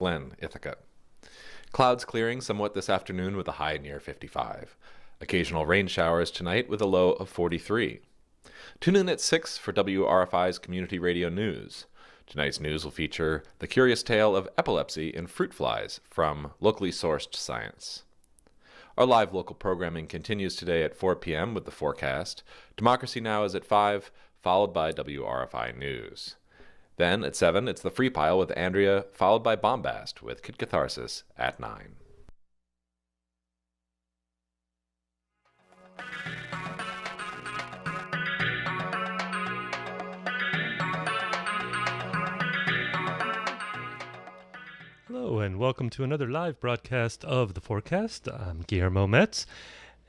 Glen, Ithaca. Clouds clearing somewhat this afternoon with a high near 55. Occasional rain showers tonight with a low of 43. Tune in at 6 for WRFI's Community Radio News. Tonight's news will feature the curious tale of epilepsy in fruit flies from locally sourced science. Our live local programming continues today at 4 p.m. with the forecast. Democracy Now! Is at 5, followed by WRFI News. Then at 7, it's the Free Pile with Andrea, followed by Bombast with Kid Catharsis at 9. Hello and welcome to another live broadcast of The Forecast. I'm Guillermo Metz,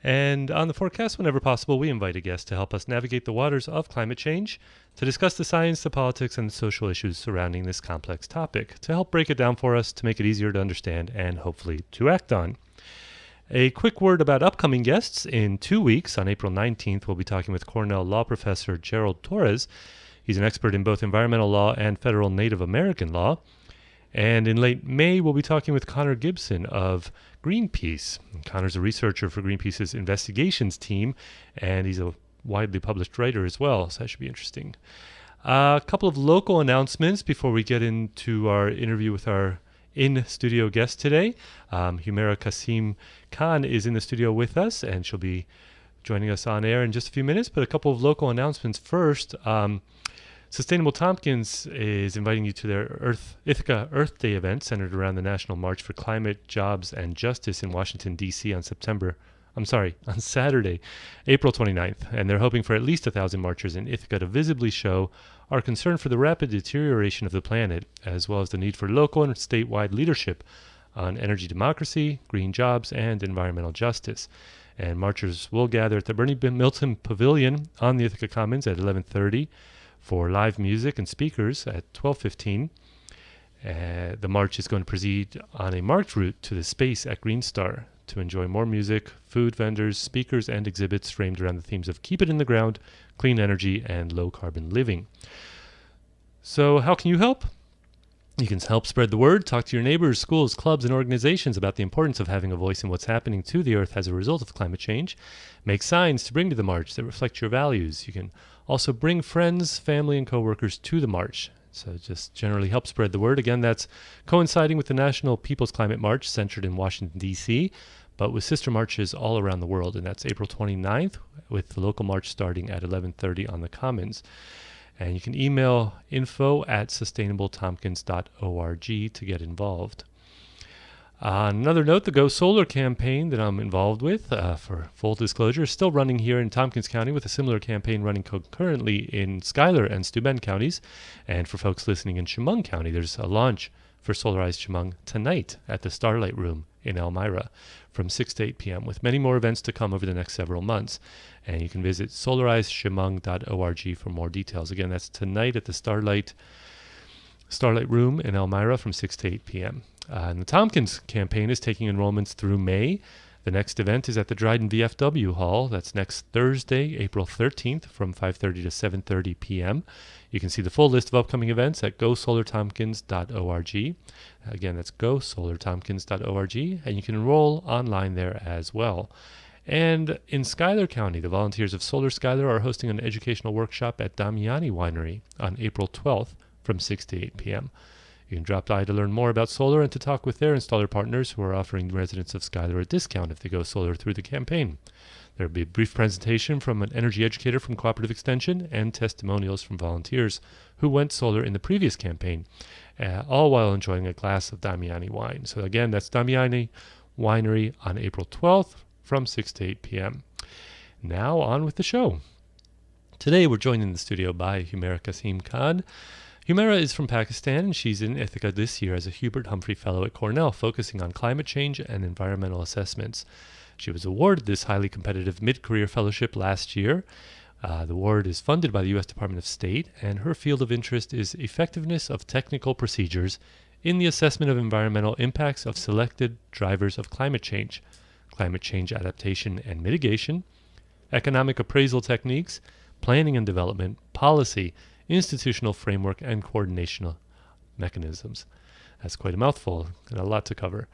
and on The Forecast, whenever possible, we invite a guest to help us navigate the waters of climate change, to discuss the science, the politics, and the social issues surrounding this complex topic, to help break it down for us, to make it easier to understand, and hopefully to act on. A quick word about upcoming guests. In 2 weeks, on April 19th, we'll be talking with Cornell law professor Gerald Torres. He's an expert in both environmental law and federal Native American law. And in late May, we'll be talking with Connor Gibson of Greenpeace. Connor's a researcher for Greenpeace's investigations team, and he's a widely published writer as well, so that should be interesting. A couple of local announcements before we get into our interview with our in-studio guest today. Humaira Kasim Khan is in the studio with us, and she'll be joining us on air in just a few minutes. But a couple of local announcements first. Sustainable Tompkins is inviting you to their Ithaca Earth Day event centered around the National March for Climate, Jobs, and Justice in Washington, D.C. on Saturday, April 29th. And they're hoping for at least 1,000 marchers in Ithaca to visibly show our concern for the rapid deterioration of the planet, as well as the need for local and statewide leadership on energy democracy, green jobs, and environmental justice. And marchers will gather at the Bernie Milton Pavilion on the Ithaca Commons at 11:30. For live music and speakers at 12:15. The march is going to proceed on a marked route to the space at Green Star to enjoy more music, food vendors, speakers, and exhibits framed around the themes of keep it in the ground, clean energy, and low-carbon living. So how can you help? You can help spread the word, talk to your neighbors, schools, clubs, and organizations about the importance of having a voice in what's happening to the Earth as a result of climate change. Make signs to bring to the march that reflect your values. You can also bring friends, family, and coworkers to the march. So just generally help spread the word. Again, that's coinciding with the National People's Climate March centered in Washington, D.C., but with sister marches all around the world. And that's April 29th, with the local march starting at 11:30 on the Commons. And you can email info@sustainabletompkins.org to get involved. On another note, the Go Solar campaign that I'm involved with, for full disclosure, is still running here in Tompkins County, with a similar campaign running concurrently in Schuyler and Steuben counties. And for folks listening in Chemung County, there's a launch for Solarized Chemung tonight at the Starlight Room in Elmira from 6 to 8 p.m., with many more events to come over the next several months. And you can visit solarizedchemung.org for more details. Again, that's tonight at the Starlight Room in Elmira from 6 to 8 p.m. And the Tompkins campaign is taking enrollments through May. The next event is at the Dryden VFW Hall. That's next Thursday, April 13th from 5:30 to 7:30 p.m. You can see the full list of upcoming events at gosolartompkins.org. Again, that's gosolartompkins.org, and you can enroll online there as well. And in Schuyler County, the volunteers of Solar Schuyler are hosting an educational workshop at Damiani Winery on April 12th from 6 to 8 p.m. You can drop by to learn more about solar and to talk with their installer partners who are offering residents of Schuyler a discount if they go solar through the campaign. There will be a brief presentation from an energy educator from Cooperative Extension and testimonials from volunteers who went solar in the previous campaign, all while enjoying a glass of Damiani wine. So again, that's Damiani Winery on April 12th from 6 to 8 p.m. Now on with the show. Today we're joined in the studio by Humaira Kasim Khan. Humaira is from Pakistan, and she's in Ithaca this year as a Hubert Humphrey Fellow at Cornell, focusing on climate change and environmental assessments. She was awarded this highly competitive mid-career fellowship last year. The award is funded by the U.S. Department of State, and her field of interest is effectiveness of technical procedures in the assessment of environmental impacts of selected drivers of climate change adaptation and mitigation, economic appraisal techniques, planning and development, policy, institutional framework, and coordination mechanisms. That's quite a mouthful and a lot to cover.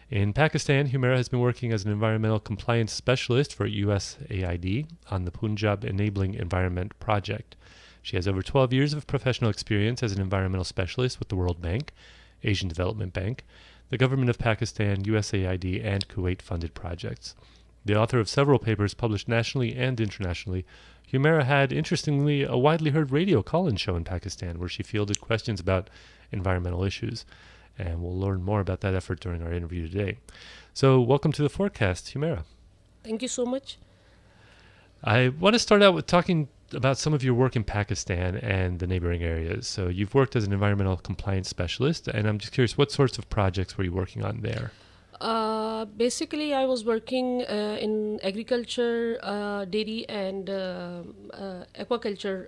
In Pakistan, Humaira has been working as an environmental compliance specialist for USAID on the Punjab Enabling Environment Project. She has over 12 years of professional experience as an environmental specialist with the World Bank, Asian Development Bank, the government of Pakistan, USAID, and Kuwait-funded projects. The author of several papers published nationally and internationally, Humaira had, interestingly, a widely heard radio call-in show in Pakistan where she fielded questions about environmental issues. And we'll learn more about that effort during our interview today. So welcome to the forecast, Humaira. Thank you so much. I want to start out with talking about some of your work in Pakistan and the neighboring areas. So you've worked as an environmental compliance specialist, and I'm just curious, what sorts of projects were you working on there? Basically, I was working in agriculture, dairy, and aquaculture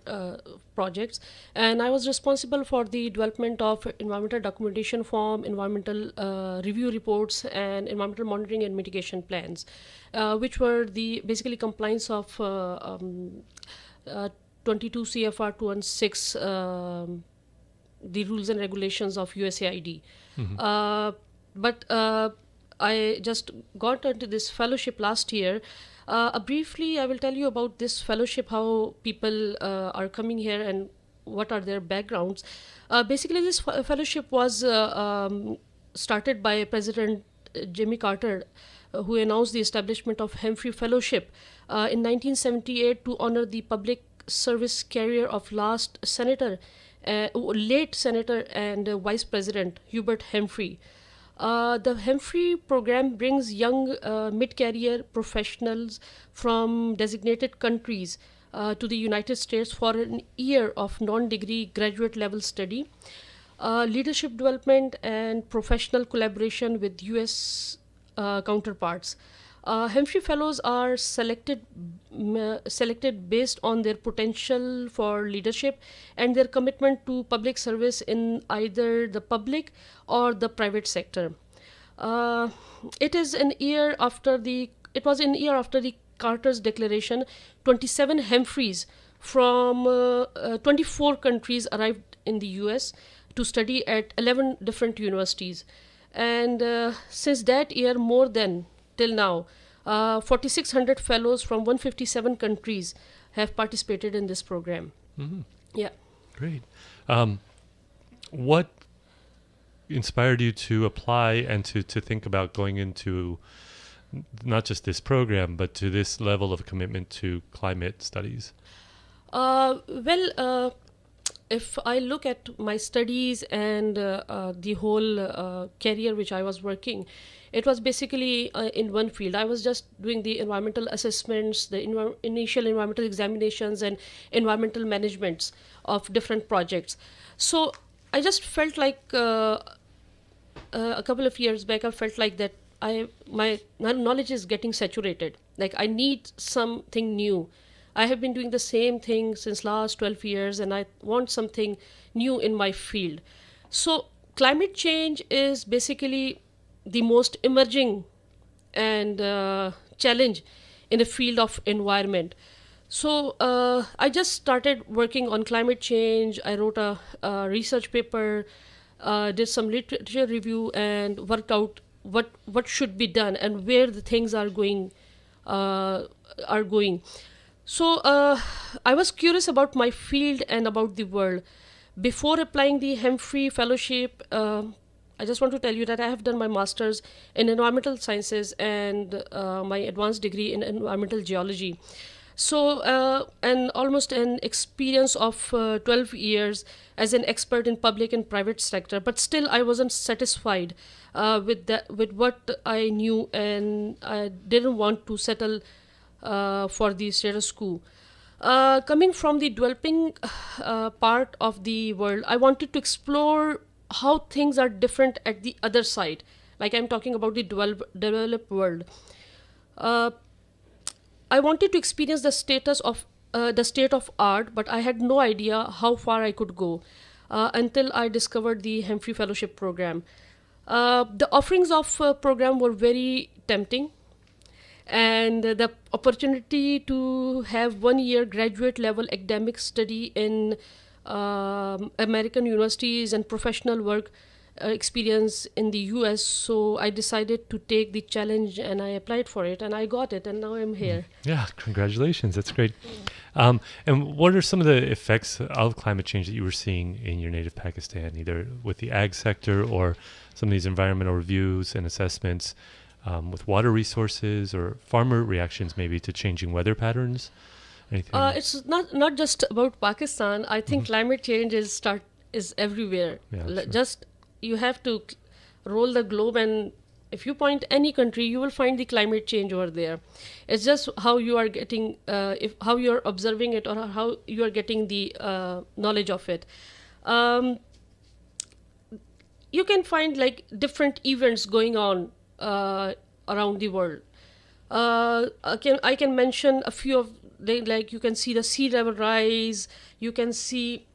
projects, and I was responsible for the development of environmental documentation form, environmental review reports, and environmental monitoring and mitigation plans, which were the basically compliance of 22 CFR 216, the rules and regulations of USAID. But I just got into this fellowship last year. Briefly, I will tell you about this fellowship, how people are coming here and what are their backgrounds. Basically, this fellowship was started by President Jimmy Carter, who announced the establishment of Humphrey Fellowship in 1978 to honor the public service career of late Senator and Vice President Hubert Humphrey. The Humphrey program brings young mid-career professionals from designated countries to the United States for an year of non-degree graduate level study, leadership development, and professional collaboration with U.S. Counterparts. Humphrey Fellows are selected based on their potential for leadership and their commitment to public service in either the public or the private sector. It was in year after the Carter's declaration. 27 Humphreys from 24 countries arrived in the U.S. to study at 11 different universities, and since that year, more than till now, 4,600 fellows from 157 countries have participated in this program. Mm-hmm. Yeah. Great. What inspired you to apply and to think about going into not just this program, but to this level of commitment to climate studies? If I look at my studies and the whole career which I was working, it was basically in one field. I was just doing the environmental assessments, the initial environmental examinations, and environmental managements of different projects. So I just felt like a couple of years back, I felt like that my knowledge is getting saturated. Like I need something new. I have been doing the same thing since last 12 years, and I want something new in my field. So climate change is basically the most emerging and challenge in the field of environment. So I just started working on climate change. I wrote a research paper, did some literature review, and worked out what should be done and where the things are going. So I was curious about my field and about the world. Before applying the Humphrey Fellowship, I just want to tell you that I have done my master's in environmental sciences and my advanced degree in environmental geology. So, and almost an experience of 12 years as an expert in public and private sector, but still I wasn't satisfied with what I knew, and I didn't want to settle for the status quo. Coming from the developing part of the world, I wanted to explore how things are different at the other side. Like I'm talking about the developed world. I wanted to experience the state of art, but I had no idea how far I could go until I discovered the Humphrey Fellowship program. The offerings of program were very tempting, and the opportunity to have 1 year graduate level academic study in American universities and professional work experience in the US. So I decided to take the challenge and I applied for it and I got it and now I'm here. Yeah, congratulations. That's great. And what are some of the effects of climate change that you were seeing in your native Pakistan, either with the ag sector or some of these environmental reviews and assessments, with water resources or farmer reactions maybe to changing weather patterns? Anything? It's not just about Pakistan. I think climate change is everywhere. Yeah, sure. Just you have to roll the globe, and if you point any country, you will find the climate change over there. It's just how you are getting, how you are observing it, or how you are getting the knowledge of it. You can find like different events going on around the world. I can mention a few of them. Like you can see the sea level rise. You can see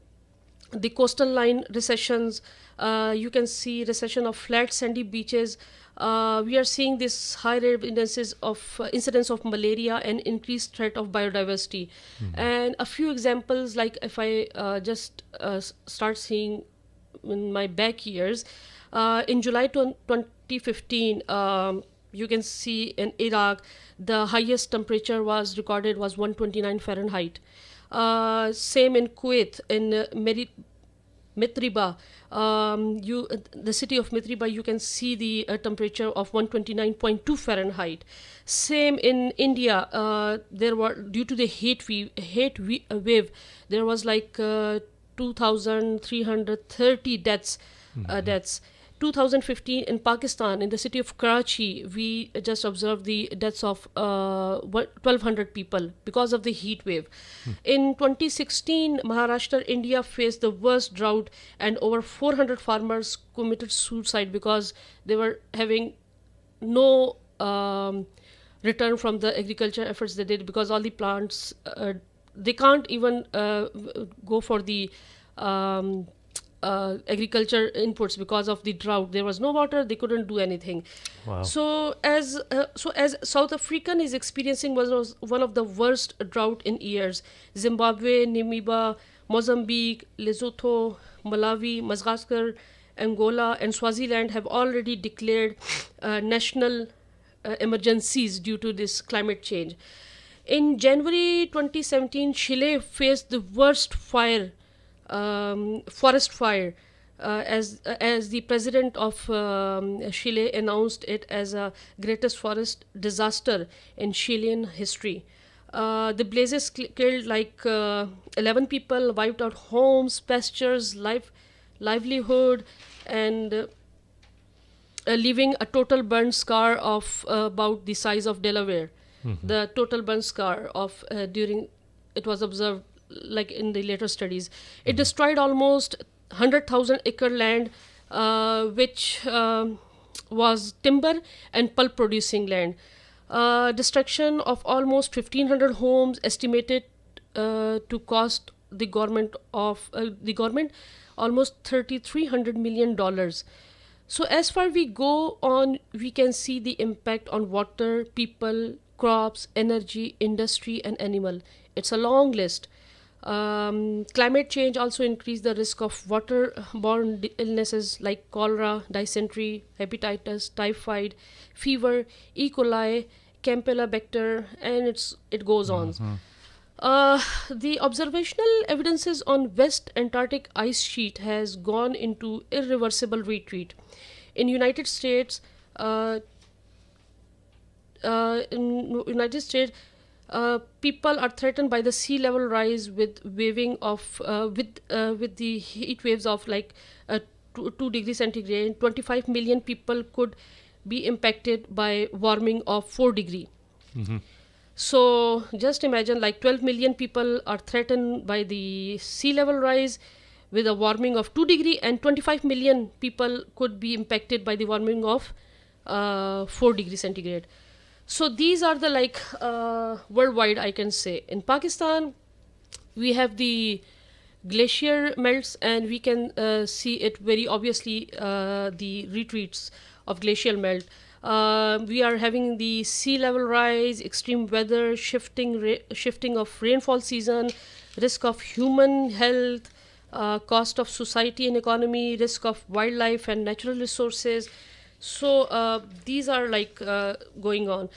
the coastal line recessions. You can see recession of flat sandy beaches. We are seeing this high incidence of malaria and increased threat of biodiversity. And a few examples, like if I just start seeing in my back years, in July 2015, you can see in Iraq, the highest temperature was recorded was 129 Fahrenheit. Same in Kuwait, in Mitriba, the city of Mitriba, you can see the temperature of 129.2 Fahrenheit. Same in India, there were, due to the heat wave, there was like 2,330 deaths. 2015 in Pakistan, in the city of Karachi, we just observed the deaths of 1,200 people because of the heat wave. In 2016, Maharashtra, India faced the worst drought and over 400 farmers committed suicide because they were having no return from the agriculture efforts they did, because all the plants, they can't even go for the agriculture inputs because of the drought. There was no water, they couldn't do anything. Wow. So as South African is experiencing was one of the worst drought in years. Zimbabwe, Namibia, Mozambique, Lesotho, Malawi, Madagascar, Angola and Swaziland have already declared national emergencies due to this climate change. In January 2017, Chile faced the worst forest fire, as the president of Chile announced it as a greatest forest disaster in Chilean history. The blazes killed like 11 people, wiped out homes, pastures, livelihood, and leaving a total burn scar of about the size of Delaware. The total burn scar of during it was observed like in the later studies. It destroyed almost 100,000 acre land, which was timber and pulp producing land. Destruction of almost 1,500 homes estimated to cost the government almost $3,300 million. So as far we go on, we can see the impact on water, people, crops, energy, industry, and animal. It's a long list. Climate change also increased the risk of waterborne illnesses like cholera, dysentery, hepatitis, typhoid, fever, E. coli, Campylobacter, and it goes on. The observational evidences on West Antarctic ice sheet has gone into irreversible retreat. In United States, people are threatened by the sea level rise with waving of with the heat waves of like 2 degrees centigrade. 25 million people could be impacted by warming of 4 degree. So just imagine like 12 million people are threatened by the sea level rise with a warming of 2 degree, and 25 million people could be impacted by the warming of 4 degree centigrade. So these are the like worldwide, I can say. In Pakistan, we have the glacier melts, and we can see it very obviously, the retreats of glacial melt. We are having the sea level rise, extreme weather, shifting of rainfall season, risk of human health, cost of society and economy, risk of wildlife and natural resources. So these are going on.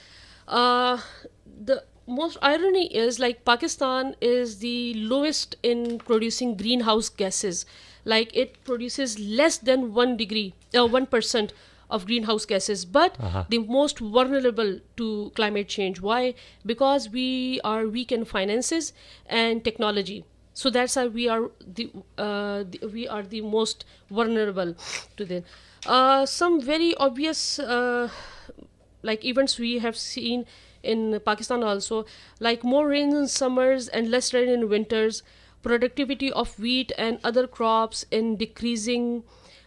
The most irony is like Pakistan is the lowest in producing greenhouse gases. Like it produces less than 1% of greenhouse gases, but the most vulnerable to climate change. Why? Because we are weak in finances and technology. So that's why we are the most vulnerable to this. Some very obvious events we have seen in Pakistan also, like more rain in summers and less rain in winters, productivity of wheat and other crops in decreasing.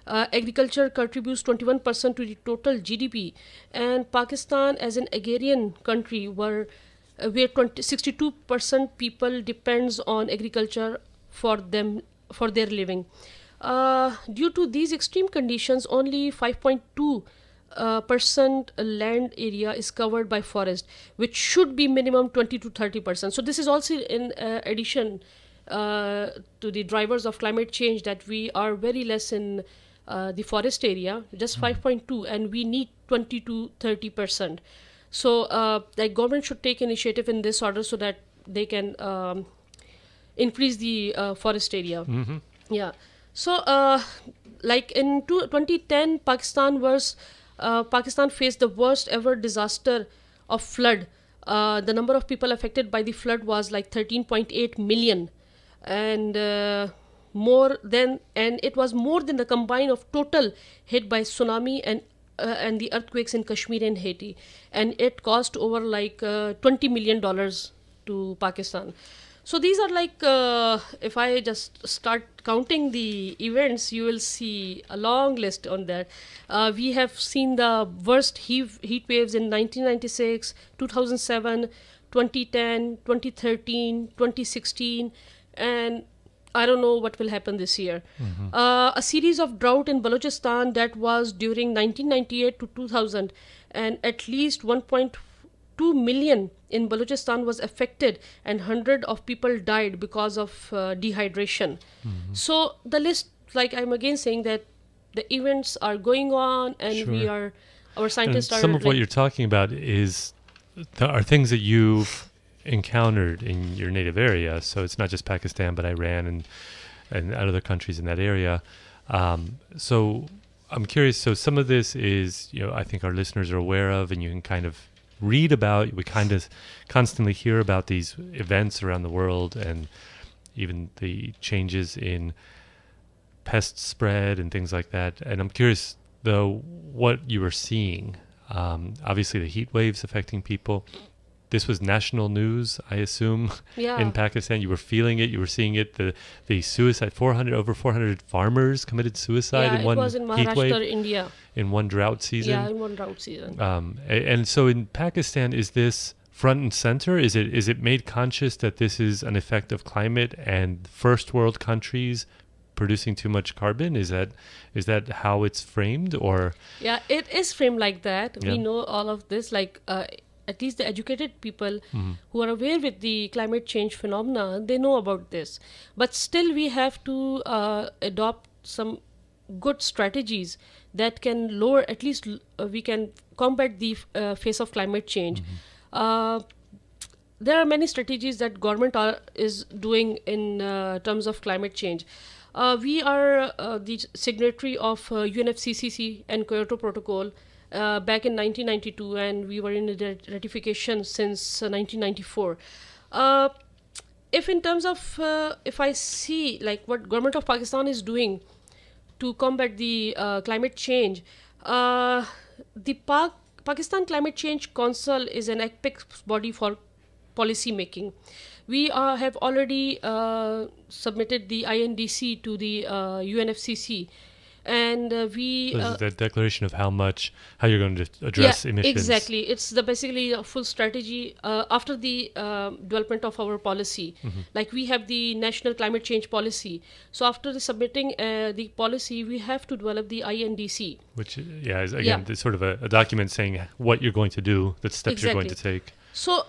Agriculture contributes 21% to the total GDP, and Pakistan, as an agrarian country, where 62% people depends on agriculture for their living. Due to these extreme conditions, only 5.2 percent land area is covered by forest, which should be minimum 20 to 30%. So this is also in addition to the drivers of climate change, that we are very less in the forest area, just 5.2, and we need 20 to 30%. So the government should take initiative in this order so that they can increase the forest area. Yeah. So like in 2010, Pakistan faced the worst ever disaster of flood. The number of people affected by the flood was like 13.8 million, and it was more than the combine of total hit by tsunami and the earthquakes in Kashmir and Haiti, and it cost over $20 million to Pakistan. So these are if I just start counting the events, you will see a long list on that. We have seen the worst heat waves in 1996, 2007, 2010, 2013, 2016, and I don't know what will happen this year. A series of drought in Balochistan that was during 1998 to 2000, and at least 1.2 million in Balochistan was affected, and hundreds of people died because of dehydration. So the list, like I'm again saying that the events are going on, and Sure. our scientists And are some of what you're talking about are things that you've encountered in your native area. So it's not just Pakistan, but Iran and other countries in that area. So I'm curious. So some of this is, I think our listeners are aware of, and you can kind of read about. We kind of constantly hear about these events around the world, and even the changes in pest spread and things like that. And I'm curious, though, what you were seeing. Obviously, the heat waves affecting people. This was national news, I assume, in Pakistan. You were feeling it. You were seeing it. The suicide, over 400 farmers committed suicide in one it was in heat wave. Maharashtra, India. In one drought season. Yeah, in one drought season. And so in Pakistan, is this front and center? Is it made conscious that this is an effect of climate and first world countries producing too much carbon? Is that how it's framed, or? Yeah, it is framed like that. Yeah. We know all of this, at least the educated people who are aware with the climate change phenomena, they know about this. But still we have to adopt some good strategies that can lower, at least we can combat the face of climate change. There are many strategies that government is doing in terms of climate change. We are the signatory of UNFCCC and Kyoto Protocol back in 1992, and we were in the ratification since 1994. If in terms of, if I see what government of Pakistan is doing to combat the climate change, the Pakistan Climate Change Council is an apex body for policy making. We have already submitted the INDC to the UNFCCC, and we This is the declaration of how you're going to address emissions. Exactly. It's basically a full strategy after the development of our policy. Like we have the national climate change policy. So after submitting the policy, we have to develop the INDC. Which is again it's sort of a document saying what you're going to do, the steps you're going to take. So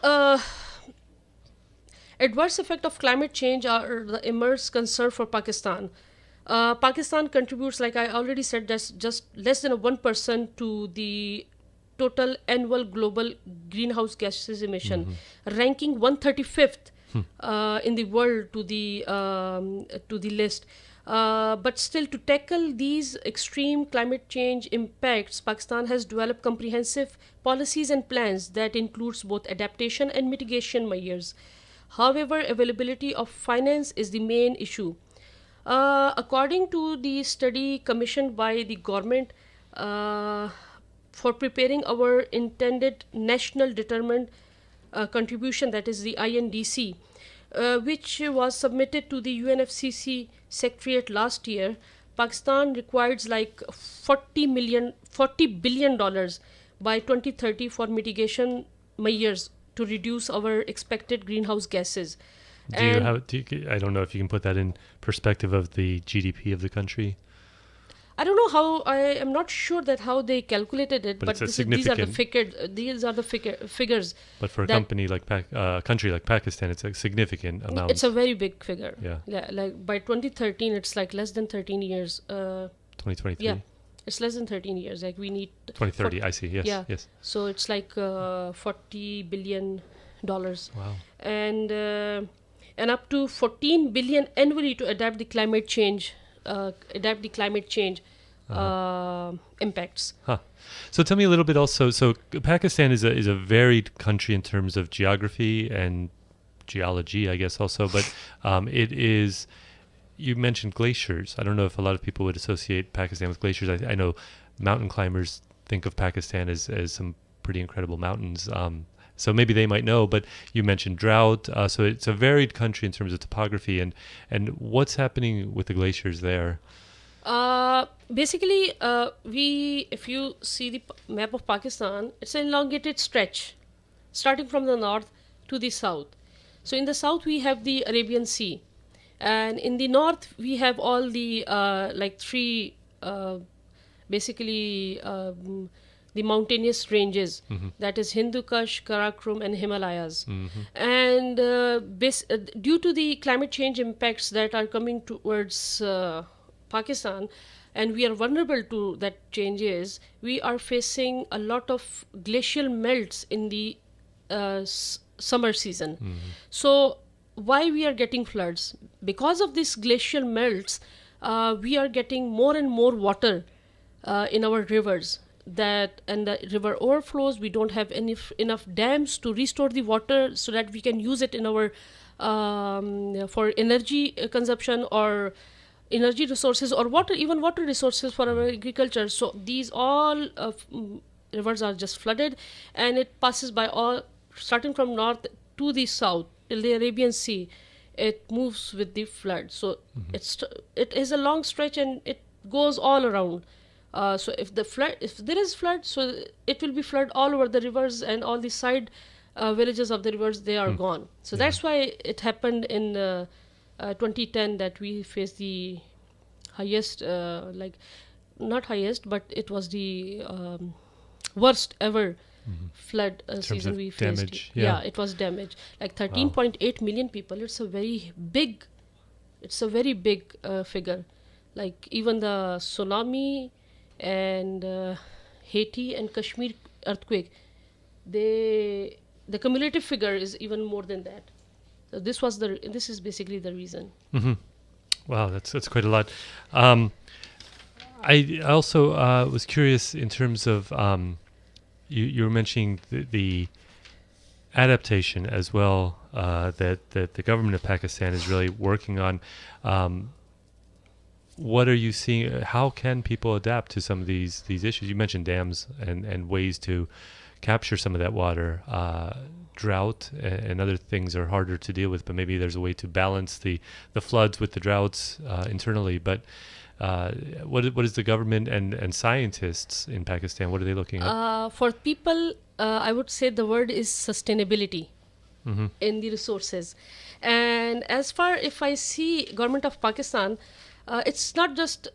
Adverse effect of climate change are the immense concern for Pakistan. Pakistan contributes, like I already said, that's just less than 1% to the total annual global greenhouse gases emission, ranking 135th in the world to the list. But still, to tackle these extreme climate change impacts, Pakistan has developed comprehensive policies and plans that includes both adaptation and mitigation measures. However, availability of finance is the main issue. According to the study commissioned by the government for preparing our intended national determined contribution, that is the INDC, which was submitted to the UNFCCC Secretariat last year, Pakistan requires like $40 billion by 2030 for mitigation measures to reduce our expected greenhouse gases. I don't know if you can put that in perspective of the GDP of the country. I don't know how. I am not sure that how they calculated it, but these are the figures. But for a country like Pakistan, it's a significant amount. It's a very big figure. Yeah. Like by 2013, it's like less than 13 years. 2023. Yeah, it's less than 13 years. Like we need 2030. I see. Yes. Yeah. Yes. So it's like $40 billion. Wow. And up to 14 billion annually to adapt the climate change. Impacts. So tell me a little bit also. So Pakistan is a varied country in terms of geography and geology, I guess also. But it is. You mentioned glaciers. I don't know if a lot of people would associate Pakistan with glaciers. I know mountain climbers think of Pakistan as some pretty incredible mountains. So maybe they might know, but you mentioned drought. So it's a varied country in terms of topography. And what's happening with the glaciers there? Basically, if you see the map of Pakistan, it's an elongated stretch, starting from the north to the south. So in the south, we have the Arabian Sea. And in the north, we have all the three, the mountainous ranges, that is Hindu Kush, Karakoram, and Himalayas. And due to the climate change impacts that are coming towards Pakistan, and we are vulnerable to that changes, we are facing a lot of glacial melts in the summer season. So why we are getting floods? Because of these glacial melts, we are getting more and more water in our rivers. And the river overflows. We don't have enough dams to restore the water so that we can use it in our for energy consumption or energy resources or water resources for our agriculture. So these all rivers are just flooded, and it passes by all, starting from north to the south till the Arabian Sea. It moves with the flood. So it is a long stretch and it goes all around. So if there is flood, so it will be flood all over the rivers, and all the side villages of the rivers, they are gone. So that's why it happened in 2010 that we faced the highest, not highest, but it was the worst ever flood season we faced. Damage, it was damage. Like 13.8 million people. It's a very big figure. Like even the tsunami and Haiti and Kashmir earthquake, the cumulative figure is even more than that. So this is basically the reason. Wow, that's quite a lot. I also was curious in terms of you were mentioning the adaptation as well that the government of Pakistan is really working on. What are you seeing? How can people adapt to some of these issues? You mentioned dams and ways to capture some of that water. Drought and other things are harder to deal with, but maybe there's a way to balance the floods with the droughts internally. But what is the government and scientists in Pakistan? What are they looking at? For people, I would say the word is sustainability in the resources. And as far if I see government of Pakistan, it's not just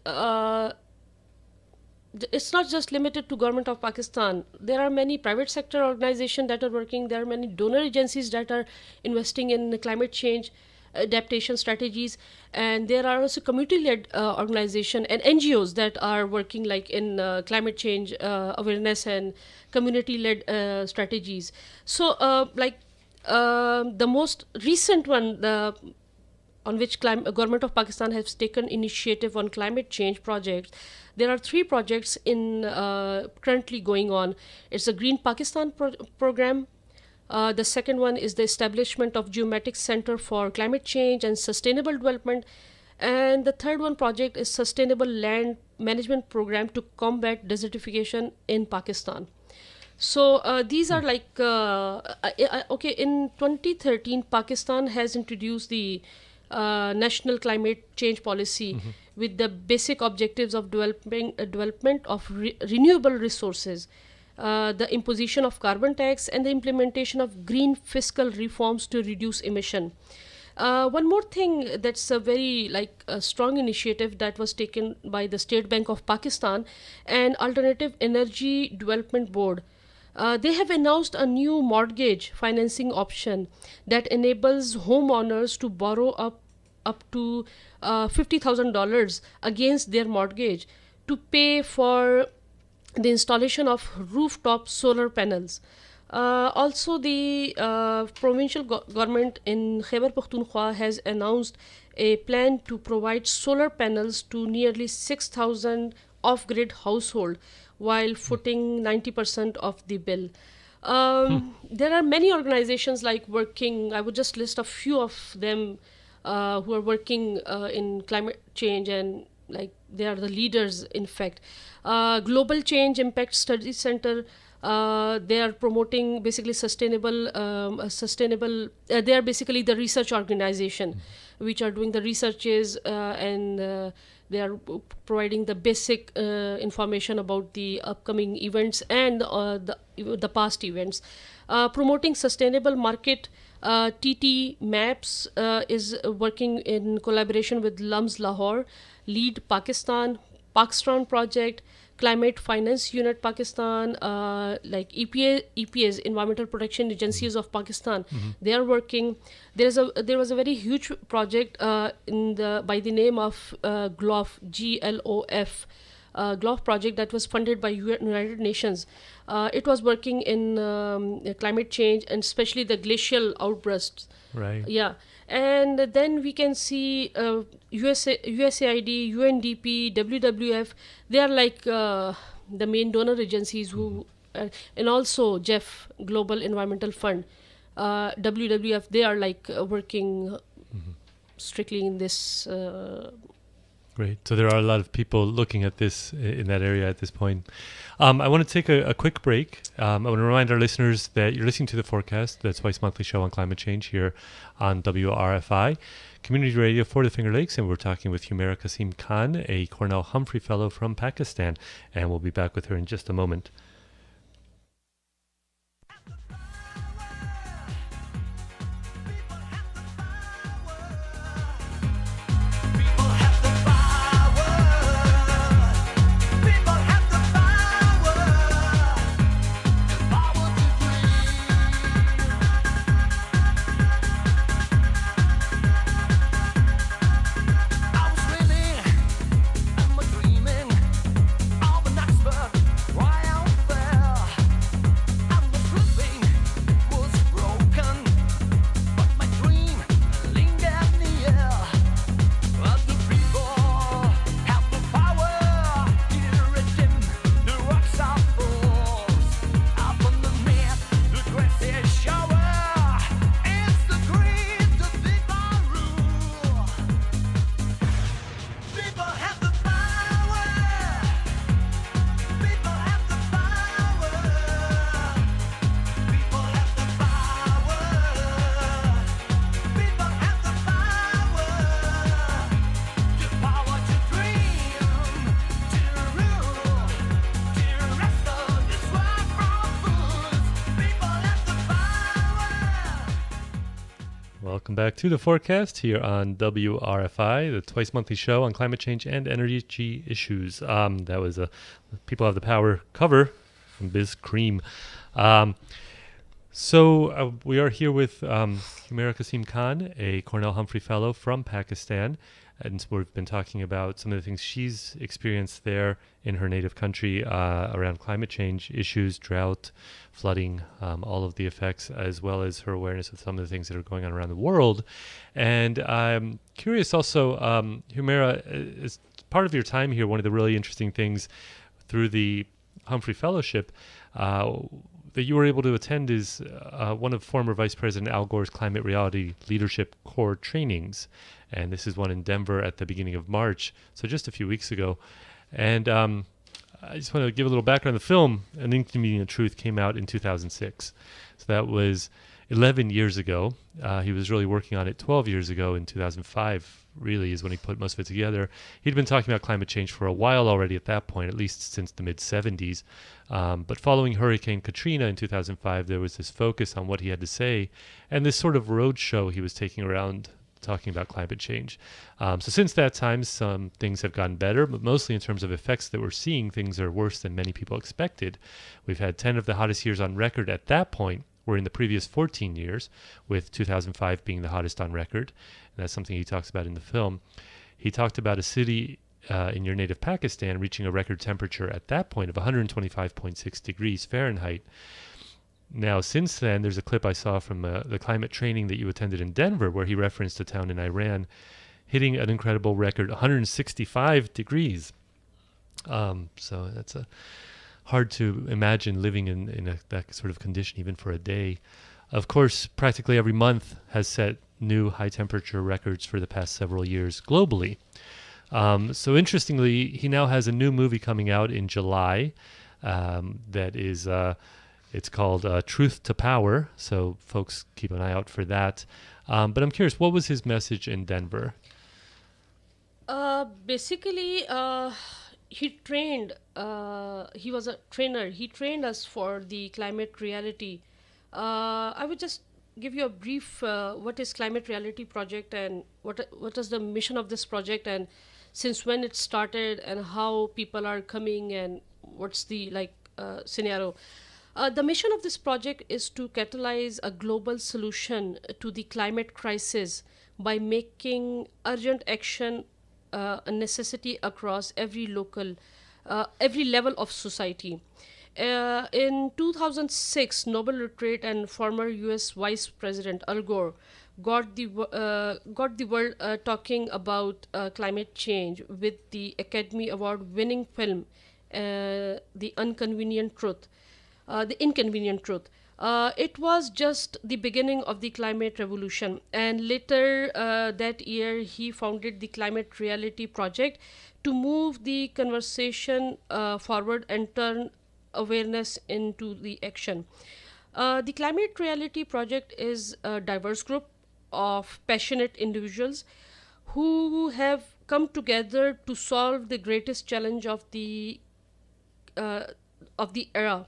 it's not just limited to government of Pakistan. There are many private sector organizations that are working. There are many donor agencies that are investing in climate change adaptation strategies, and there are also community-led organization and NGOs that are working like in climate change awareness and community-led strategies. So the most recent one, on which government of Pakistan has taken initiative on climate change projects. There are 3 projects in currently going on. It's a Green Pakistan program. The second one is the establishment of Geomatic Center for Climate Change and Sustainable Development. And the third one project is Sustainable Land Management Program to combat desertification in Pakistan. So these are like, okay, in 2013, Pakistan has introduced the National Climate Change Policy with the basic objectives of development of renewable resources, the imposition of carbon tax, and the implementation of green fiscal reforms to reduce emission. One more thing that's a very a strong initiative that was taken by the State Bank of Pakistan and Alternative Energy Development Board. They have announced a new mortgage financing option that enables homeowners to borrow up to $50,000 against their mortgage to pay for the installation of rooftop solar panels. Also, the provincial government in Khyber Pakhtunkhwa has announced a plan to provide solar panels to nearly 6,000 off-grid households while footing 90% of the bill. There are many organizations working, I would just list a few of them who are working in climate change, and they are the leaders in fact. Global Change Impact Study Center, they are promoting basically sustainable, they are basically the research organization which are doing the researches and they are providing the basic information about the upcoming events and the past events. Promoting sustainable market, TT Maps is working in collaboration with LUMS Lahore, Lead Pakistan, Pakistan Project, Climate Finance Unit Pakistan, EPA's Environmental Protection Agencies of Pakistan. They are working. There was a very huge project by the name of GLOF, GLOF. GLOF project that was funded by United Nations. It was working in climate change and especially the glacial outbursts. Right. Yeah. And then we can see USAID, UNDP, WWF. They are the main donor agencies who, and also GEF, Global Environmental Fund, WWF. They are working strictly in this. Great. So there are a lot of people looking at this in that area at this point. I want to take a quick break. I want to remind our listeners that you're listening to The Forecast, the twice monthly show on climate change here on WRFI, community radio for the Finger Lakes, and we're talking with Humaira Kasim Khan, a Cornell Humphrey Fellow from Pakistan, and we'll be back with her in just a moment. Dreaming of an Oxford royal Welcome back to the forecast here on WRFI, the twice monthly show on climate change and energy issues. That was a People Have the Power cover from Biz Cream. So we are here with Humaira Kasim Khan, a Cornell Humphrey Fellow from Pakistan. And we've been talking about some of the things she's experienced there in her native country around climate change issues, drought, flooding, all of the effects, as well as her awareness of some of the things that are going on around the world. And I'm curious also, Humaira, as part of your time here, one of the really interesting things through the Humphrey Fellowship that you were able to attend is one of former Vice President Al Gore's Climate Reality Leadership Core trainings. And this is one in Denver at the beginning of March, so just a few weeks ago. And I just want to give a little background. The film, An Inconvenient Truth, came out in 2006. So that was 11 years ago. He was really working on it 12 years ago. In 2005, really, is when he put most of it together. He'd been talking about climate change for a while already at that point, at least since the mid-'70s. But following Hurricane Katrina in 2005, there was this focus on what he had to say and this sort of roadshow he was taking around talking about climate change. So since that time, some things have gotten better, but mostly in terms of effects that we're seeing, things are worse than many people expected. We've had 10 of the hottest years on record at that point were in the previous 14 years, with 2005 being the hottest on record. And that's something he talks about in the film. He talked about a city in your native Pakistan reaching a record temperature at that point of 125.6 degrees Fahrenheit. Now, since then, there's a clip I saw from the climate training that you attended in Denver where he referenced a town in Iran hitting an incredible record, 165 degrees. So that's hard to imagine living in that sort of condition even for a day. Of course, practically every month has set new high temperature records for the past several years globally. So interestingly, he now has a new movie coming out in July that is... It's called Truth to Power, so folks keep an eye out for that. But I'm curious, what was his message in Denver? Basically, he trained, he was a trainer. He trained us for the climate reality. I would just give you a brief, what is Climate Reality Project and what is the mission of this project and since when it started and how people are coming and what's the scenario. The mission of this project is to catalyze a global solution to the climate crisis by making urgent action a necessity across every level of society. In 2006, Nobel laureate and former U.S. Vice President Al Gore got the world talking about climate change with the Academy Award-winning film, The Inconvenient Truth. It was just the beginning of the climate revolution. And later that year, he founded the Climate Reality Project to move the conversation forward and turn awareness into the action. The Climate Reality Project is a diverse group of passionate individuals who have come together to solve the greatest challenge of the era.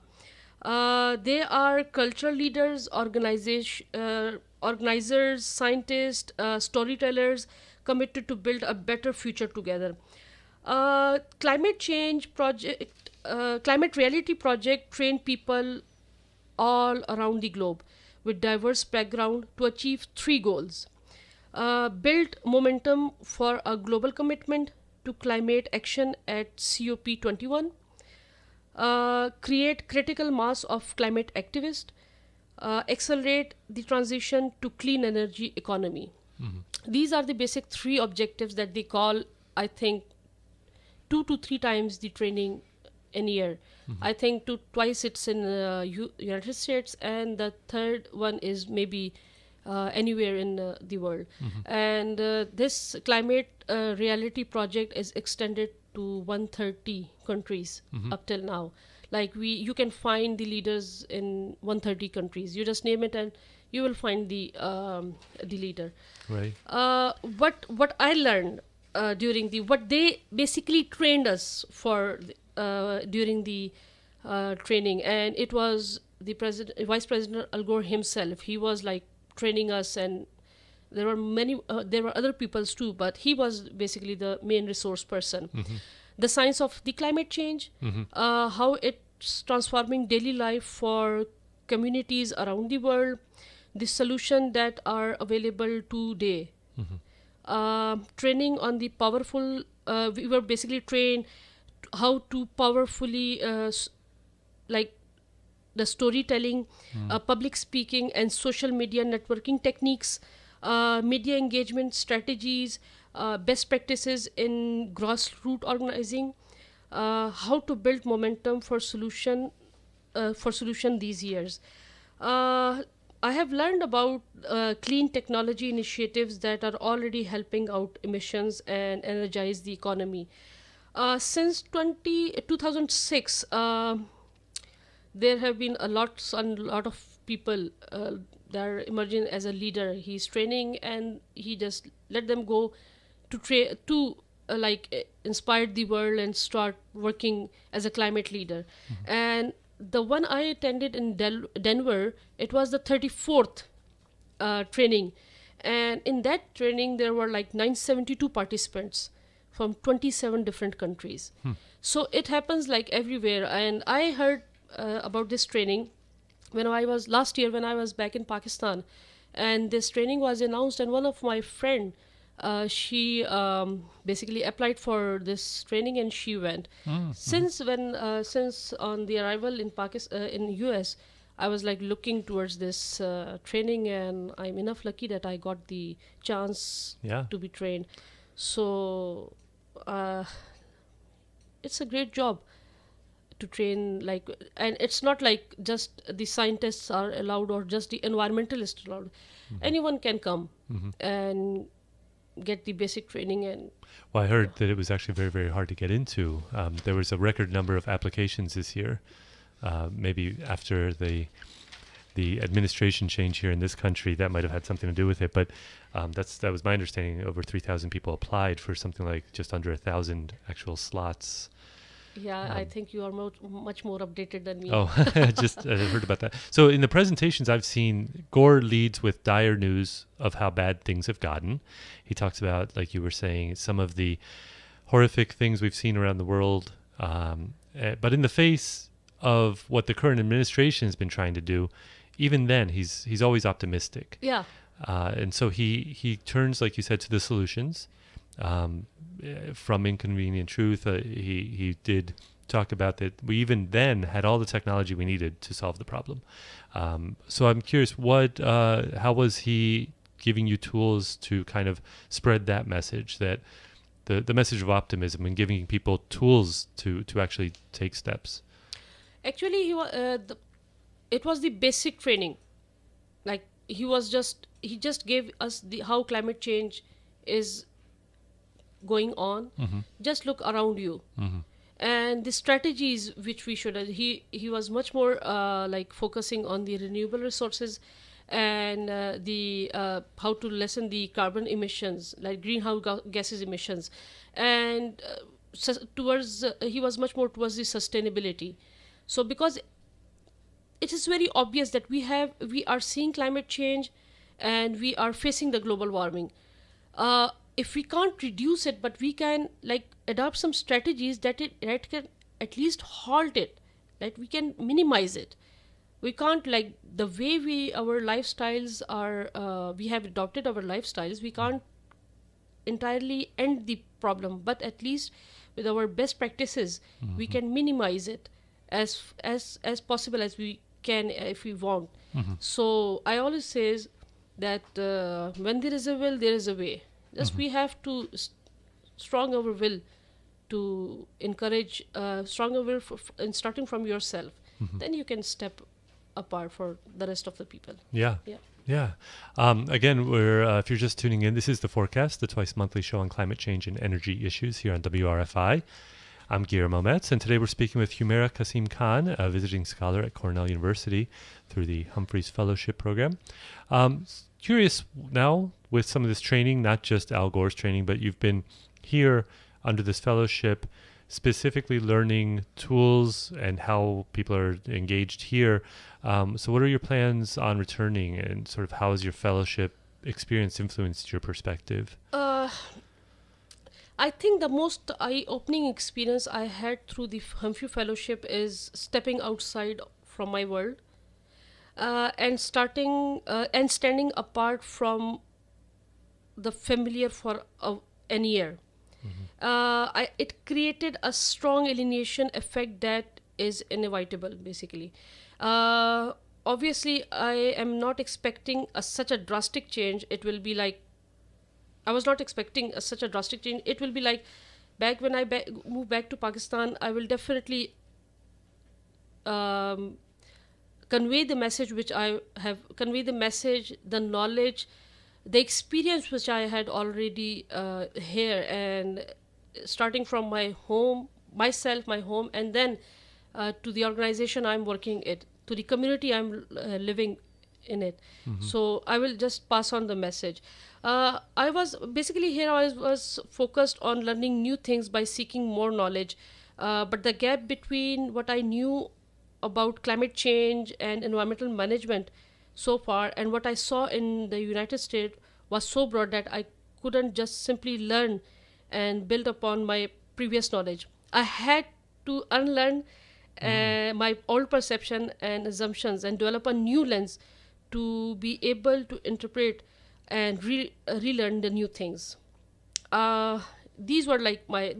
They are cultural leaders, organizers, scientists, storytellers committed to build a better future together. Climate Reality Project train people all around the globe with diverse background to achieve three goals. Build momentum for a global commitment to climate action at COP21. Create critical mass of climate activists, accelerate the transition to clean energy economy. Mm-hmm. These are the basic three objectives that they call, I think, 2 to 3 times the training in a year. Mm-hmm. I think twice it's in United States, and the third one is maybe anywhere in the world. Mm-hmm. And this Climate Reality Project is extended to 130 countries up till now. You can find the leaders in 130 countries. You just name it and you will find the leader. Right. What I learned what they basically trained us for during the training, and it was the Vice President Al Gore himself. He was training us and There were many, there were other peoples too, but he was basically the main resource person. The science of the climate change, how it's transforming daily life for communities around the world, the solution that are available today. Training on the powerful, we were basically trained how to powerfully, like the storytelling, public speaking, and social media networking techniques, media engagement strategies, best practices in grassroots organizing, how to build momentum for solution these years. I have learned about clean technology initiatives that are already helping out emissions and energize the economy. Since 2006, there have been a lot of people that are emerging as a leader. He's training, and he just let them go to inspire the world and start working as a climate leader. And the one I attended in Denver, it was the 34th training, and in that training there were like 972 participants from 27 different countries. So it happens like everywhere. And I heard about this training last year when I was back in Pakistan, and this training was announced, and one of my friend, she basically applied for this training, and she went. Since on the arrival in Pakistan, in US, I was like looking towards this training, and I'm enough lucky that I got the chance to be trained. So it's a great job to train, and it's not like just the scientists are allowed or just the environmentalists allowed. Anyone can come and get the basic training. And well, I heard that it was actually very, very hard to get into. There was a record number of applications this year. Maybe after the administration change here in this country, that might have had something to do with it. But that was my understanding. Over 3,000 people applied for something like just under 1,000 actual slots. Yeah, I think you are much more updated than me. Oh, I just heard about that. So in the presentations I've seen, Gore leads with dire news of how bad things have gotten. He talks about, like you were saying, some of the horrific things we've seen around the world. But in the face of what the current administration has been trying to do, even then, he's always optimistic. Yeah. And so he turns, like you said, to the solutions. From Inconvenient Truth, he did talk about that we even then had all the technology we needed to solve the problem. So I'm curious, how was he giving you tools to kind of spread that message, that the message of optimism, and giving people tools to actually take steps? Actually, it was the basic training. Like he just gave us how climate change is going on. Just look around you, and the strategies which we should. He was much more focusing on the renewable resources and the how to lessen the carbon emissions, like greenhouse gases emissions, and he was much more towards the sustainability. So because it is very obvious that we are seeing climate change, and we are facing the global warming. If we can't reduce it, but we can adopt some strategies that can at least halt it, that we can minimize it. We can't, the way our lifestyles are, we have adopted our lifestyles, we can't entirely end the problem, but at least with our best practices, we can minimize it as possible as we can, if we want. So I always say that when there is a will, there is a way. Just we have to strong our will to encourage stronger will in starting from yourself. Then you can step apart for the rest of the people. Yeah. Again, if you're just tuning in, this is The Forecast, the twice monthly show on climate change and energy issues here on WRFI. I'm Guillermo Metz, and today we're speaking with Humaira Kasim Khan, a visiting scholar at Cornell University through the Humphrey Fellowship Program. Curious now, with some of this training, not just Al Gore's training, but you've been here under this fellowship, specifically learning tools and how people are engaged here. So what are your plans on returning, and sort of how has your fellowship experience influenced your perspective? I think the most eye-opening experience I had through the Humphrey Fellowship is stepping outside from my world, and standing apart from the familiar for an year. It created a strong alienation effect that is inevitable, basically. Obviously, I am not expecting such a drastic change. It will be like, I was not expecting such a drastic change. It will be like, back when I move back to Pakistan, I will definitely convey the message which I have, convey the message, the knowledge, the experience which I had already here, and starting from my home, myself, my home, and then to the organization I'm working at, to the community I'm living in it. So I will just pass on the message. I was basically here, I was focused on learning new things by seeking more knowledge. But the gap between what I knew about climate change and environmental management so far and what I saw in the United States was so broad that I couldn't just simply learn and build upon my previous knowledge. I had to unlearn my old perception and assumptions and develop a new lens to be able to interpret and relearn the new things. These are like my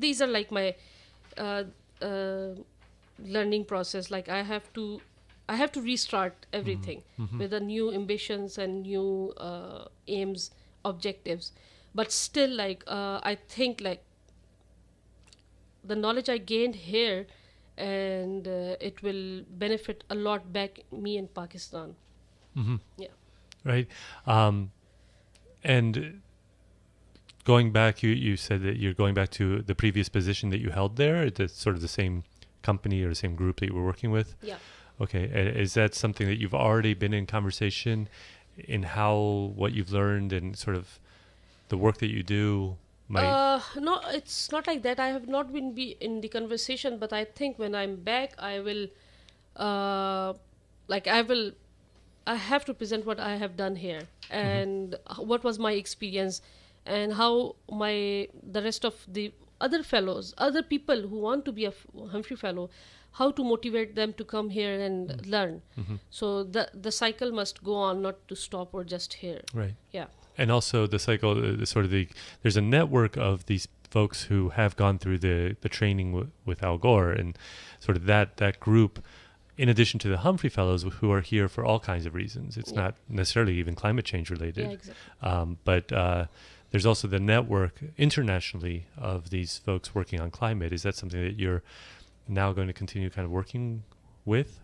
learning process. Like I have to restart everything with the new ambitions and new aims, objectives. But still, like I think like the knowledge I gained here, and it will benefit a lot back me in Pakistan. Yeah. Right. And going back, you said that you're going back to the previous position that you held there. It's sort of the same company or the same group that you were working with. Yeah. Okay. Is that something that you've already been in conversation in how what you've learned and sort of the work that you do might? No, it's not like that. I have not been in the conversation, but I think when I'm back, I will, I have to present what I have done here and what was my experience, and how the rest of the other fellows, other people who want to be a Humphrey Fellow, how to motivate them to come here and learn. So the cycle must go on, not to stop or just here. Right. Yeah. And also the cycle, there's a network of these folks who have gone through the training with Al Gore, and sort of that group, in addition to the Humphrey Fellows who are here for all kinds of reasons. It's not necessarily even climate change related. Yeah, exactly. But there's also the network internationally of these folks working on climate. Is that something that you're now going to continue kind of working with?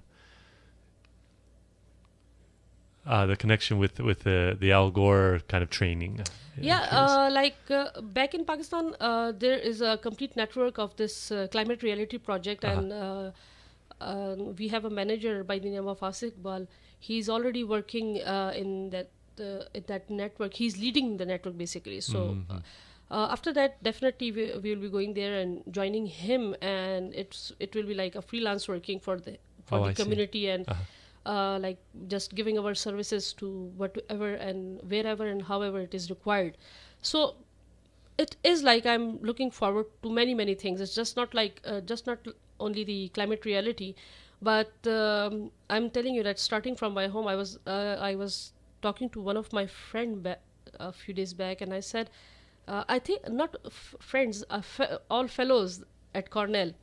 The connection with the Al Gore kind of training. Back in Pakistan, there is a complete network of this climate reality project, and we have a manager by the name of Asif Iqbal. He's already working in that network. He's leading the network basically. So after that, definitely we will be going there and joining him, and it will be like a freelance working for the community, and like just giving our services to whatever and wherever and however it is required. So it is like I'm looking forward to many things. It's just not like not only the climate reality, but I'm telling you that starting from my home, I was talking to one of my friend a few days back, and I said, I think not friends, all fellows at Cornell.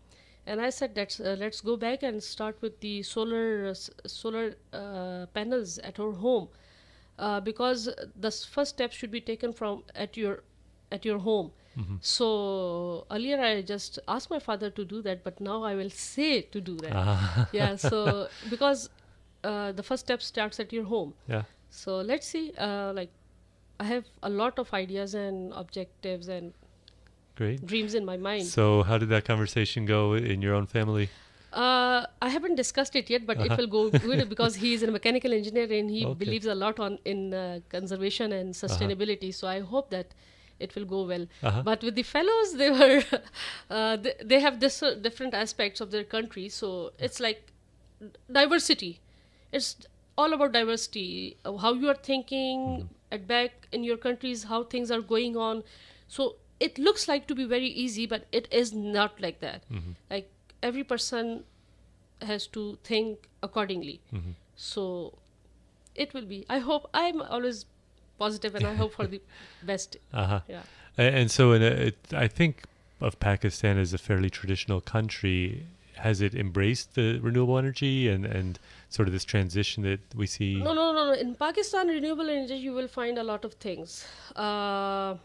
And I said, let's go back and start with the solar panels at our home, because the first step should be taken from at your home. So earlier I just asked my father to do that, but now I will say to do that. Yeah. So because the first step starts at your home. Yeah. So let's see. I have a lot of ideas and objectives and great dreams in my mind. So how did that conversation go in your own family? I haven't discussed it yet, but it will go good because he is a mechanical engineer and he believes a lot in conservation and sustainability. So I hope that it will go well. But with the fellows, they were they have different aspects of their country. So it's like diversity. It's all about diversity. How you are thinking, at back in your countries how things are going on. So it looks like to be very easy, but it is not like that. Like every person has to think accordingly. So it will be. I hope. I'm always positive, and I hope for the best. Yeah. And so I think of Pakistan as a fairly traditional country. Has it embraced the renewable energy and sort of this transition that we see? No. In Pakistan, renewable energy, you will find a lot of things. I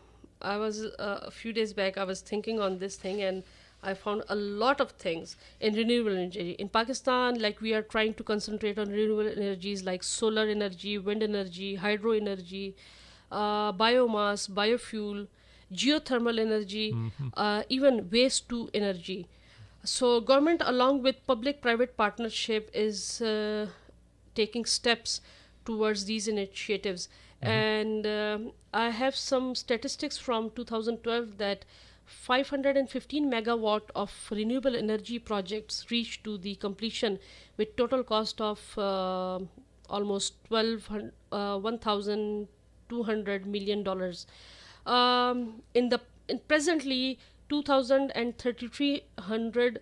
was a few days back, I was thinking on this thing, and I found a lot of things in renewable energy. In Pakistan, like we are trying to concentrate on renewable energies like solar energy, wind energy, hydro energy, biomass, biofuel, geothermal energy, even waste to energy. So government along with public-private partnership is taking steps towards these initiatives. And I have some statistics from 2012 that 515 megawatt of renewable energy projects reached to the completion with total cost of almost $1,200 million. In presently 2,000 and 3,300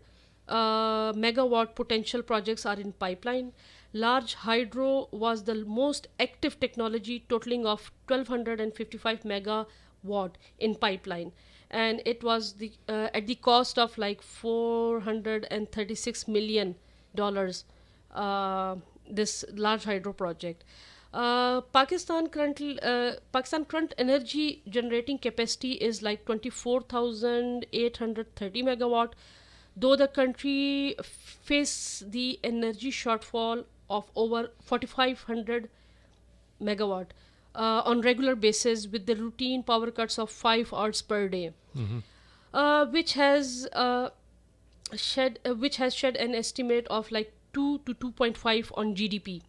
megawatt potential projects are in pipeline. Large hydro was the most active technology, totaling of 1,255 megawatt in pipeline, and it was at the cost of like $436 million. This large hydro project. Pakistan current energy generating capacity is like 24,830 megawatt, though the country face the energy shortfall of over 4,500 megawatt on regular basis, with the routine power cuts of 5 hours per day, which has shed an estimate of like 2 to 2.5 on GDP.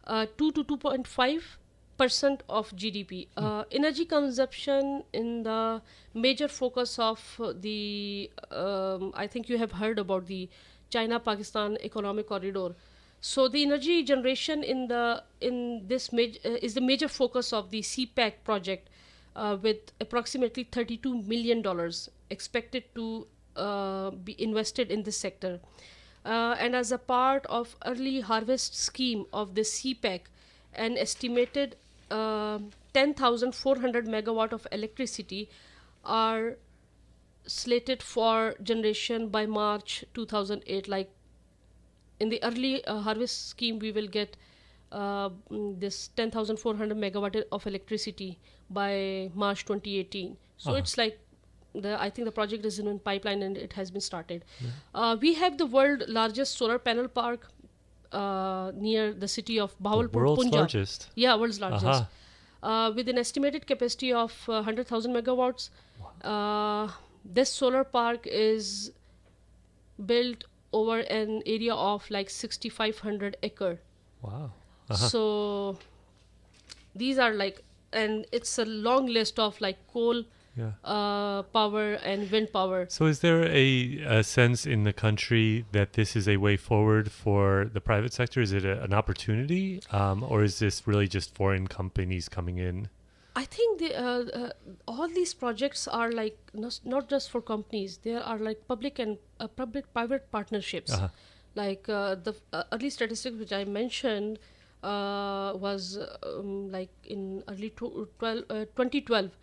2 to 2.5% of GDP. Energy consumption in the major focus of the, I think you have heard about the China-Pakistan economic corridor. So the energy generation in this is the major focus of the CPEC project, with approximately $32 million expected to be invested in this sector. And as a part of early harvest scheme of the CPEC, an estimated 10,400 megawatt of electricity are slated for generation by March 2008. Like in the early harvest scheme, we will get this 10,400 megawatt of electricity by March 2018. So it's like I think the project is in pipeline and it has been started. We have the world's largest solar panel park near the city of Bahawalpur, world's Punjab. Largest? Yeah, world's largest. With an estimated capacity of 100,000 megawatts. This solar park is built over an area of like 6,500 acre. Wow. So these are like, and it's a long list of like coal, power and wind power. So is there a sense in the country that this is a way forward for the private sector? Is it an opportunity, or is this really just foreign companies coming in? I think all these projects are like not just for companies. They are like public and public-private partnerships. Like the early statistics which I mentioned was like in early 2012.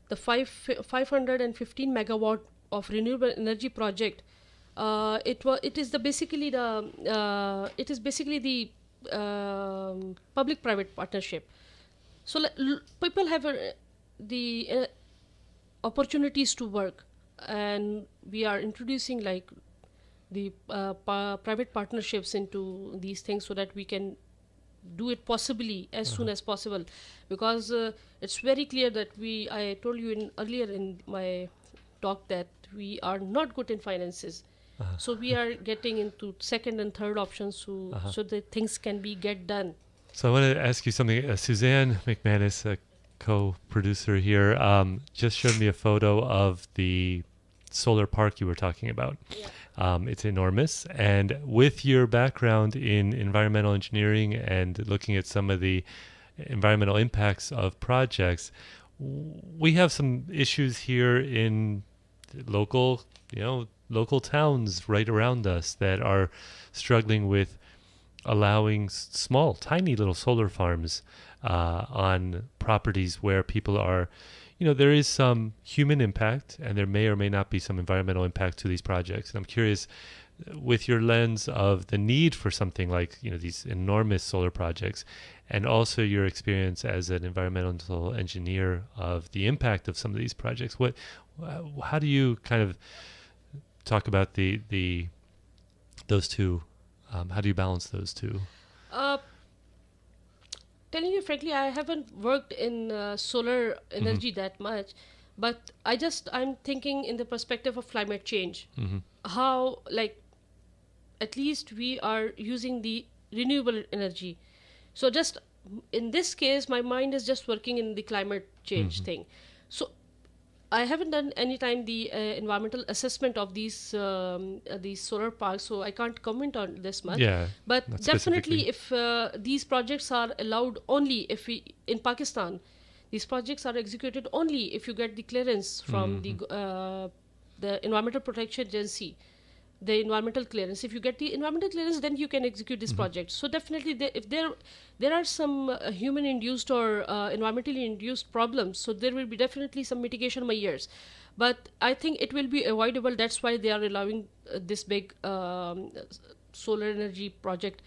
The 515 megawatt of renewable energy project. It is basically the public-private partnership. So people have the opportunities to work, and we are introducing like the private partnerships into these things so that we can do it possibly as soon as possible, because it's very clear that I told you earlier in my talk that we are not good in finances. So we are getting into second and third options so that things can get done. So I want to ask you something. Suzanne McManus, a co-producer here, just showed me a photo of the solar park you were talking about. It's enormous. And with your background in environmental engineering and looking at some of the environmental impacts of projects. We have some issues here in local, local towns right around us that are struggling with allowing small, tiny little solar farms on properties where people are, there is some human impact and there may or may not be some environmental impact to these projects. And I'm curious, with your lens of the need for something like, these enormous solar projects, and also your experience as an environmental engineer of the impact of some of these projects, how do you kind of talk about those two? How do you balance those two? Telling you frankly, I haven't worked in solar energy that much, but I'm thinking in the perspective of climate change. How, at least we are using the renewable energy. So just in this case, my mind is just working in the climate change thing. So I haven't done any time the environmental assessment of these solar parks, so I can't comment on this much. Yeah, but definitely, if these projects are allowed only if in Pakistan, these projects are executed only if you get the clearance from the Environmental Protection Agency, the environmental clearance. If you get the environmental clearance, then you can execute this project. So definitely, if there are some human-induced or environmentally induced problems, so there will be definitely some mitigation measures. But I think it will be avoidable. That's why they are allowing this big solar energy project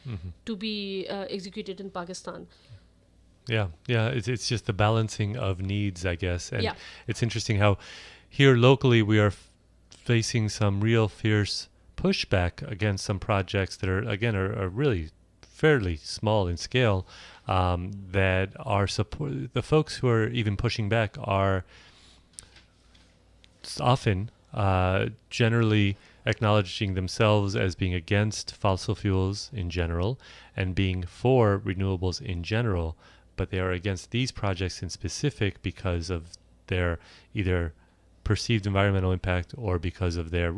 to be executed in Pakistan. Yeah. It's just the balancing of needs, I guess. And it's interesting how here locally we are facing some real fierce pushback against some projects that are really fairly small in scale, that are support. The folks who are even pushing back are often generally acknowledging themselves as being against fossil fuels in general and being for renewables in general, but they are against these projects in specific because of their either perceived environmental impact or because of their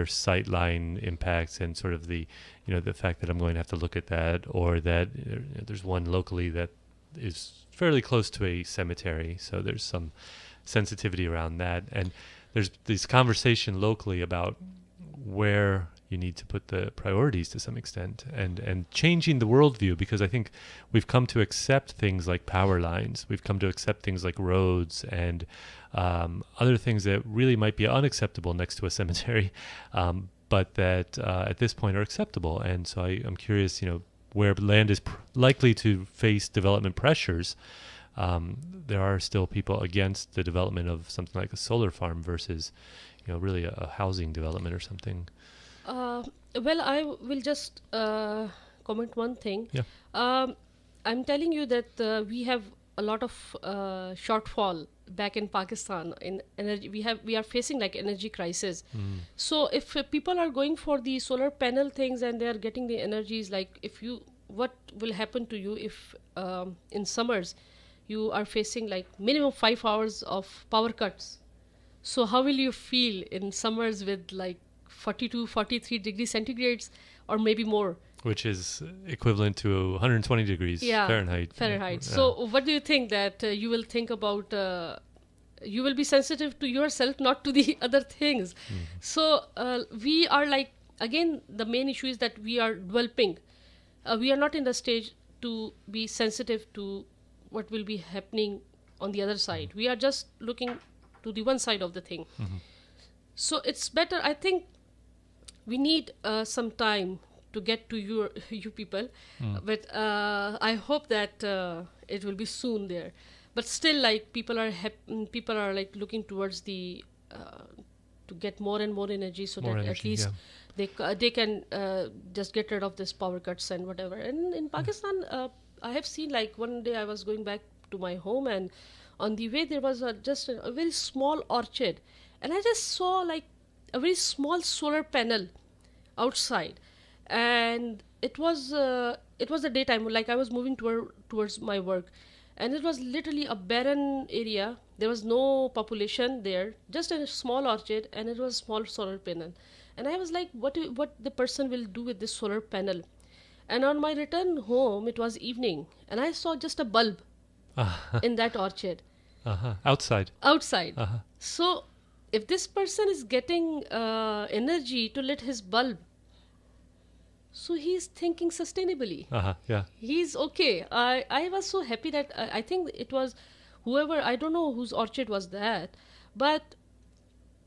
sightline impacts and sort of the fact that I'm going to have to look at that, or that there's one locally that is fairly close to a cemetery, so there's some sensitivity around that. And there's this conversation locally about where you need to put the priorities to some extent, and changing the worldview, because I think we've come to accept things like power lines, we've come to accept things like roads and other things that really might be unacceptable next to a cemetery, but that at this point are acceptable. And so I'm curious, where land is likely to face development pressures, there are still people against the development of something like a solar farm versus, really a housing development or something. Well, I will just comment one thing. Yeah. I'm telling you that we have a lot of shortfall back in Pakistan in energy. We are facing like energy crisis. So if people are going for the solar panel things and they are getting the energies, like what will happen to you if in summers you are facing like minimum 5 hours of power cuts? So how will you feel in summers with like 42, 43 degrees centigrades or maybe more? Which is equivalent to 120 degrees Fahrenheit. Yeah. So what do you think that you will think about? You will be sensitive to yourself, not to the other things. So we are like, again, the main issue is that we are developing. We are not in the stage to be sensitive to what will be happening on the other side. We are just looking to the one side of the thing. So it's better, I think we need some time to get to you people, but I hope that it will be soon there. But still, like people are like looking towards the to get more and more energy, so more that energy, at least they can just get rid of this power cuts and whatever. And in Pakistan, I have seen, like, one day I was going back to my home, and on the way there was just a very small orchard, and I just saw like a very small solar panel outside, and it was the daytime, like I was moving towards my work, and it was literally a barren area. There was no population there, just a small orchard, and it was a small solar panel. And I was like, what the person will do with this solar panel? And on my return home, it was evening, and I saw just a bulb in that orchard Outside. outside. So, if this person is getting energy to lit his bulb, so he's thinking sustainably. Yeah. He's okay. I was so happy that I think it was whoever, I don't know whose orchard was that, but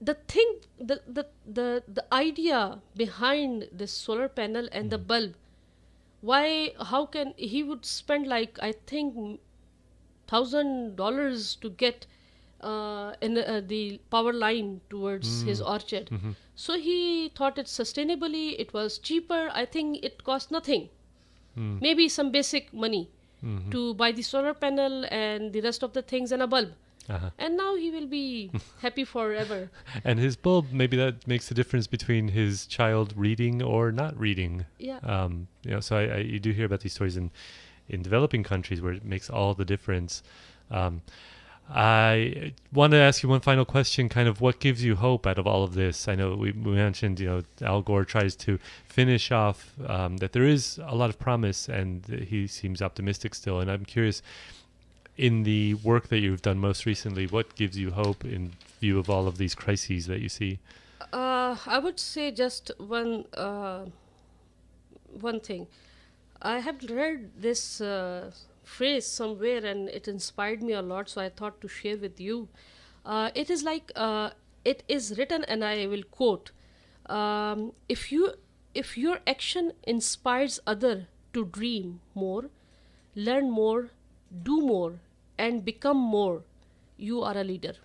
the thing, the idea behind this solar panel and the bulb, how can he would spend like I think $1,000 to get the power line towards his orchard. So he thought it sustainably, it was cheaper. I think it cost nothing, maybe some basic money to buy the solar panel and the rest of the things and a bulb. And now he will be happy forever. And his bulb, maybe that makes the difference between his child reading or not reading. Yeah. So you do hear about these stories in developing countries where it makes all the difference. I want to ask you one final question, kind of what gives you hope out of all of this? I know we mentioned, Al Gore tries to finish off that there is a lot of promise and he seems optimistic still. And I'm curious, in the work that you've done most recently, what gives you hope in view of all of these crises that you see? I would say just one thing. I have read this phrase somewhere and it inspired me a lot, so I thought to share with you. It is like, it is written, and I will quote, if your action inspires other to dream more, learn more, do more, and become more, you are a leader.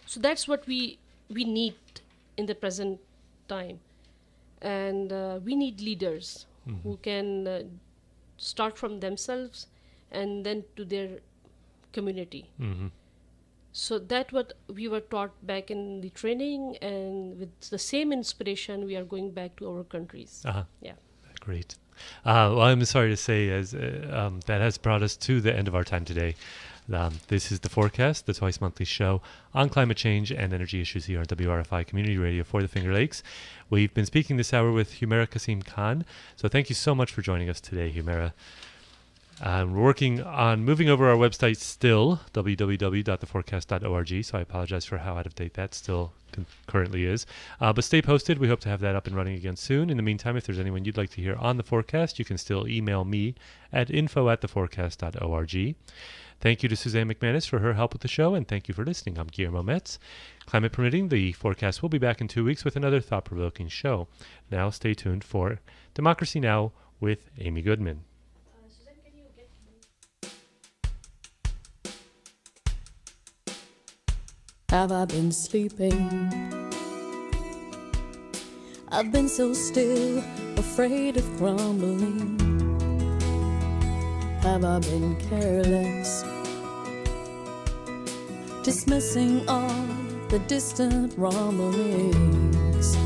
So that's what we need in the present time. And we need leaders who can start from themselves and then to their community. So that's what we were taught back in the training, and with the same inspiration we are going back to our countries. Yeah. Great. Well, I'm sorry to say, as that has brought us to the end of our time today. This is The Forecast, the twice monthly show on climate change and energy issues here on WRFI Community Radio for the Finger Lakes. We've been speaking this hour with Humaira Kasim Khan. So thank you so much for joining us today, Humaira. We're working on moving over our website still, www.theforecast.org. So I apologize for how out of date that still currently is. But stay posted. We hope to have that up and running again soon. In the meantime, if there's anyone you'd like to hear on The Forecast, you can still email me at info@theforecast.org. Thank you to Suzanne McManus for her help with the show, and thank you for listening. I'm Guillermo Metz. Climate permitting, The Forecast will be back in 2 weeks with another thought-provoking show. Now stay tuned for Democracy Now! With Amy Goodman. Suzanne, can you get Have I been sleeping? I've been so still, afraid of crumbling. Have I been careless, dismissing all the distant rumblings?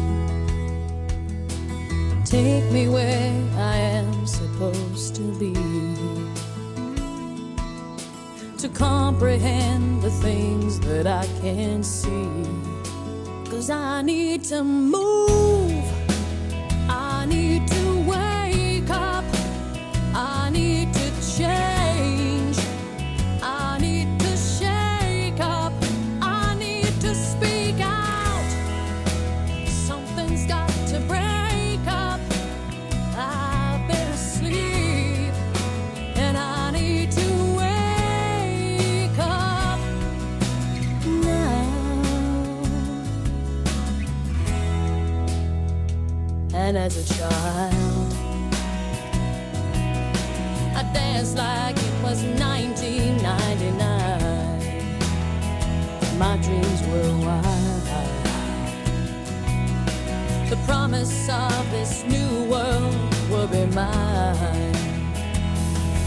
Take me where I am supposed to be, to comprehend the things that I can't see. 'Cause I need to move, I need to wake up, I need to change, I need to shake up, I need to speak out. Something's got to break up. I've been asleep and I need to wake up now. And as a child, I danced like it was 1999. My dreams were wild. The promise of this new world will be mine.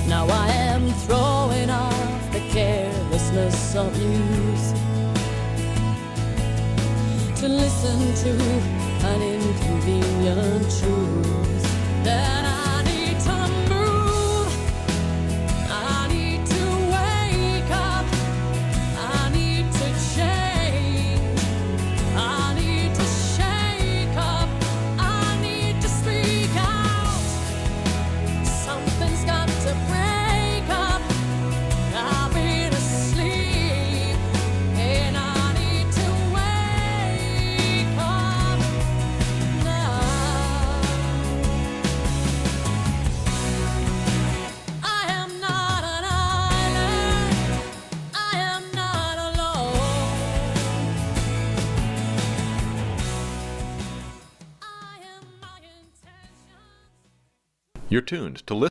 Now I am throwing off the carelessness of youth to listen to an inconvenient truth that I need to move, I need to wake up, I need to change, I need to shake up, I need to speak out. You're tuned to listen.